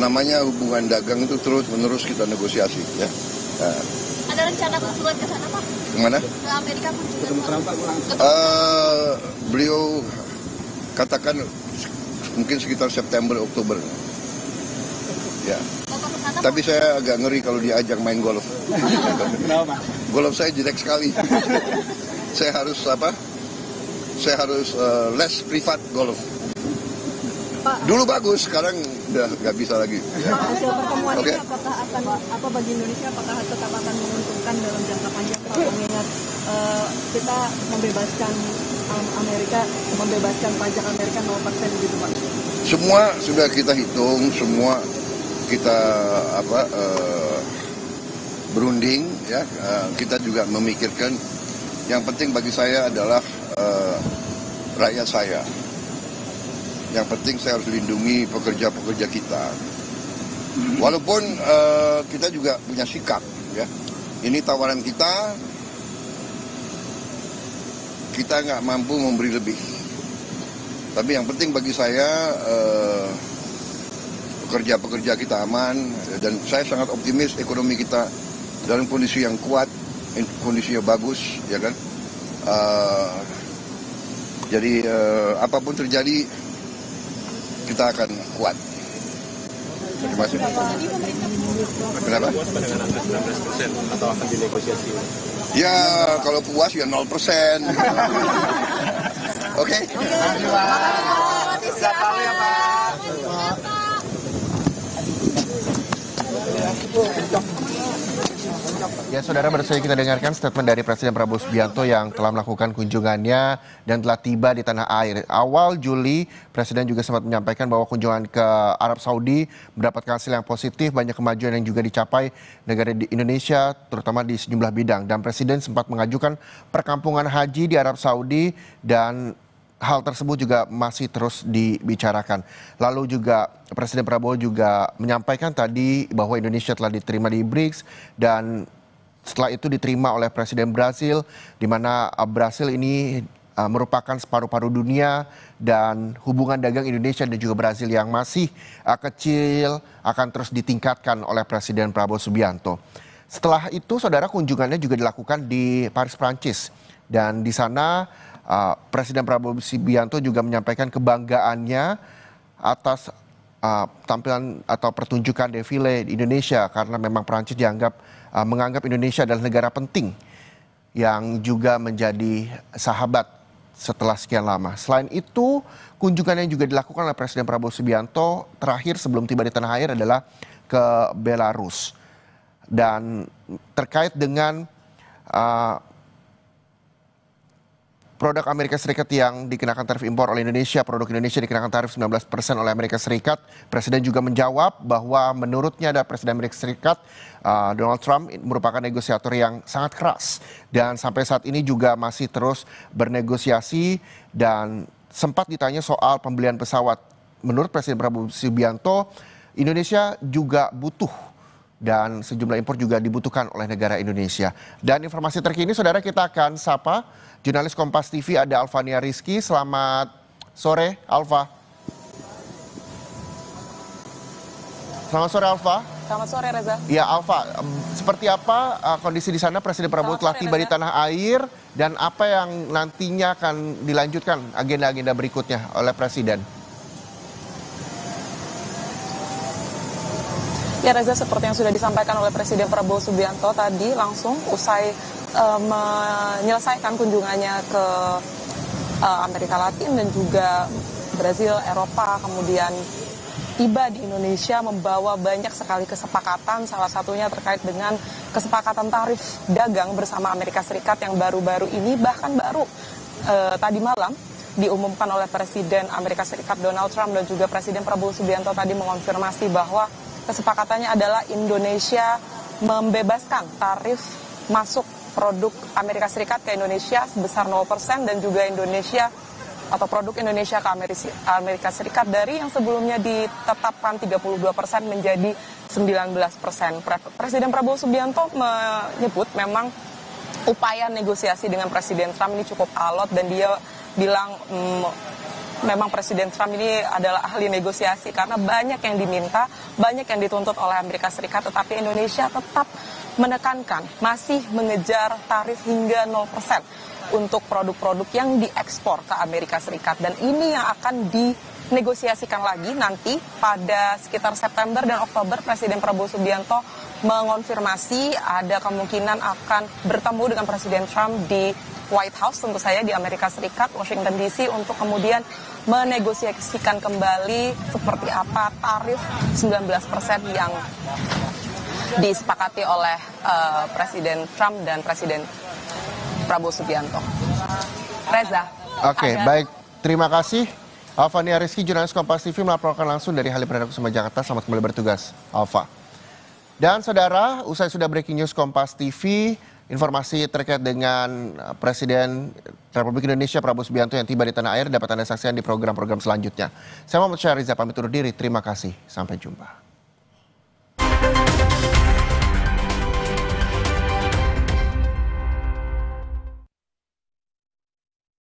namanya hubungan dagang itu terus-menerus kita negosiasi, ya. Ada rencana kunjungan ke sana, Pak? Kemana? Ke Amerika kunjungan. Beliau katakan mungkin sekitar September, Oktober. Ya. Tapi saya agak ngeri kalau diajak main golf. Kenapa? Golf saya jelek sekali. Saya harus les privat golf. Dulu bagus, sekarang udah nggak bisa lagi. Pak, hasil pertemuan ini apakah akan bagi Indonesia apakah tetap akan menguntungkan dalam jangka panjang, Pak? Mengingat kita membebaskan pajak Amerika 0% gitu, Pak. Semua sudah kita hitung, semua kita berunding, ya. Kita juga memikirkan. Yang penting bagi saya adalah rakyat saya. Yang penting saya harus lindungi pekerja-pekerja kita. Walaupun kita juga punya sikap, ya. Ini tawaran kita nggak mampu memberi lebih. Tapi yang penting bagi saya pekerja-pekerja kita aman, dan saya sangat optimis ekonomi kita dalam kondisi yang kuat, kondisinya bagus, ya kan. Jadi apapun terjadi, kita akan kuat. Terima kasih. Kenapa? Atau akan dinegosiasi? Ya, kalau puas ya 0%. Oke? Ya, saudara, baru saja kita dengarkan statement dari Presiden Prabowo Subianto yang telah melakukan kunjungannya dan telah tiba di tanah air. Awal Juli, Presiden juga sempat menyampaikan bahwa kunjungan ke Arab Saudi mendapatkan hasil yang positif, banyak kemajuan yang juga dicapai negara di Indonesia, terutama di sejumlah bidang. Dan Presiden sempat mengajukan perkampungan haji di Arab Saudi dan hal tersebut juga masih terus dibicarakan. Lalu juga Presiden Prabowo juga menyampaikan tadi bahwa Indonesia telah diterima di BRICS dan setelah itu diterima oleh Presiden Brasil, di mana Brasil ini merupakan separuh-paruh dunia, dan hubungan dagang Indonesia dan juga Brasil yang masih kecil akan terus ditingkatkan oleh Presiden Prabowo Subianto. Setelah itu, saudara, kunjungannya juga dilakukan di Paris, Prancis, dan di sana Presiden Prabowo Subianto juga menyampaikan kebanggaannya atas tampilan atau pertunjukan defile di Indonesia, karena memang Prancis menganggap Indonesia adalah negara penting yang juga menjadi sahabat setelah sekian lama. Selain itu, kunjungan yang juga dilakukan oleh Presiden Prabowo Subianto terakhir sebelum tiba di tanah air adalah ke Belarus. Dan terkait dengan produk Amerika Serikat yang dikenakan tarif impor oleh Indonesia, produk Indonesia dikenakan tarif 19% oleh Amerika Serikat. Presiden juga menjawab bahwa menurutnya ada Presiden Amerika Serikat, Donald Trump, merupakan negosiator yang sangat keras. Dan sampai saat ini juga masih terus bernegosiasi, dan sempat ditanya soal pembelian pesawat. Menurut Presiden Prabowo Subianto, Indonesia juga butuh, dan sejumlah impor juga dibutuhkan oleh negara Indonesia. Dan informasi terkini, saudara, kita akan sapa jurnalis Kompas TV, ada Alvania Rizky. Selamat sore, Alva. Selamat sore, Alva. Selamat sore, Reza. Ya, Alva, seperti apa kondisi di sana? Presiden Prabowo telah tiba di tanah air, dan apa yang nantinya akan dilanjutkan agenda-agenda berikutnya oleh Presiden? Ya, Reza, seperti yang sudah disampaikan oleh Presiden Prabowo Subianto tadi, langsung usai menyelesaikan kunjungannya ke Amerika Latin dan juga Brasil, Eropa, kemudian tiba di Indonesia membawa banyak sekali kesepakatan, salah satunya terkait dengan kesepakatan tarif dagang bersama Amerika Serikat yang baru-baru ini, bahkan baru tadi malam diumumkan oleh Presiden Amerika Serikat Donald Trump, dan juga Presiden Prabowo Subianto tadi mengonfirmasi bahwa kesepakatannya adalah Indonesia membebaskan tarif masuk produk Amerika Serikat ke Indonesia sebesar 0%, dan juga Indonesia atau produk Indonesia ke Amerika Serikat dari yang sebelumnya ditetapkan 32% menjadi 19%. Presiden Prabowo Subianto menyebut memang upaya negosiasi dengan Presiden Trump ini cukup alot, dan dia bilang memang Presiden Trump ini adalah ahli negosiasi karena banyak yang diminta, banyak yang dituntut oleh Amerika Serikat, tetapi Indonesia tetap menekankan masih mengejar tarif hingga 0% untuk produk-produk yang diekspor ke Amerika Serikat. Dan ini yang akan dinegosiasikan lagi nanti pada sekitar September dan Oktober. Presiden Prabowo Subianto mengonfirmasi ada kemungkinan akan bertemu dengan Presiden Trump di White House, tentu saja di Amerika Serikat, Washington DC, untuk kemudian menegosiasikan kembali seperti apa tarif 19% yang disepakati oleh Presiden Trump dan Presiden Prabowo Subianto. Reza. Oke, baik. Terima kasih. Alvania Rizky, jurnalis Kompas TV melaporkan langsung dari Halim Perdana Kusuma, Jakarta. Selamat kembali bertugas, Alfa. Dan saudara, usai sudah breaking news Kompas TV, informasi terkait dengan Presiden Republik Indonesia Prabowo Subianto yang tiba di tanah air dapat Anda saksikan di program-program selanjutnya. Saya Muhammad Syahriza pamit undur diri. Terima kasih. Sampai jumpa.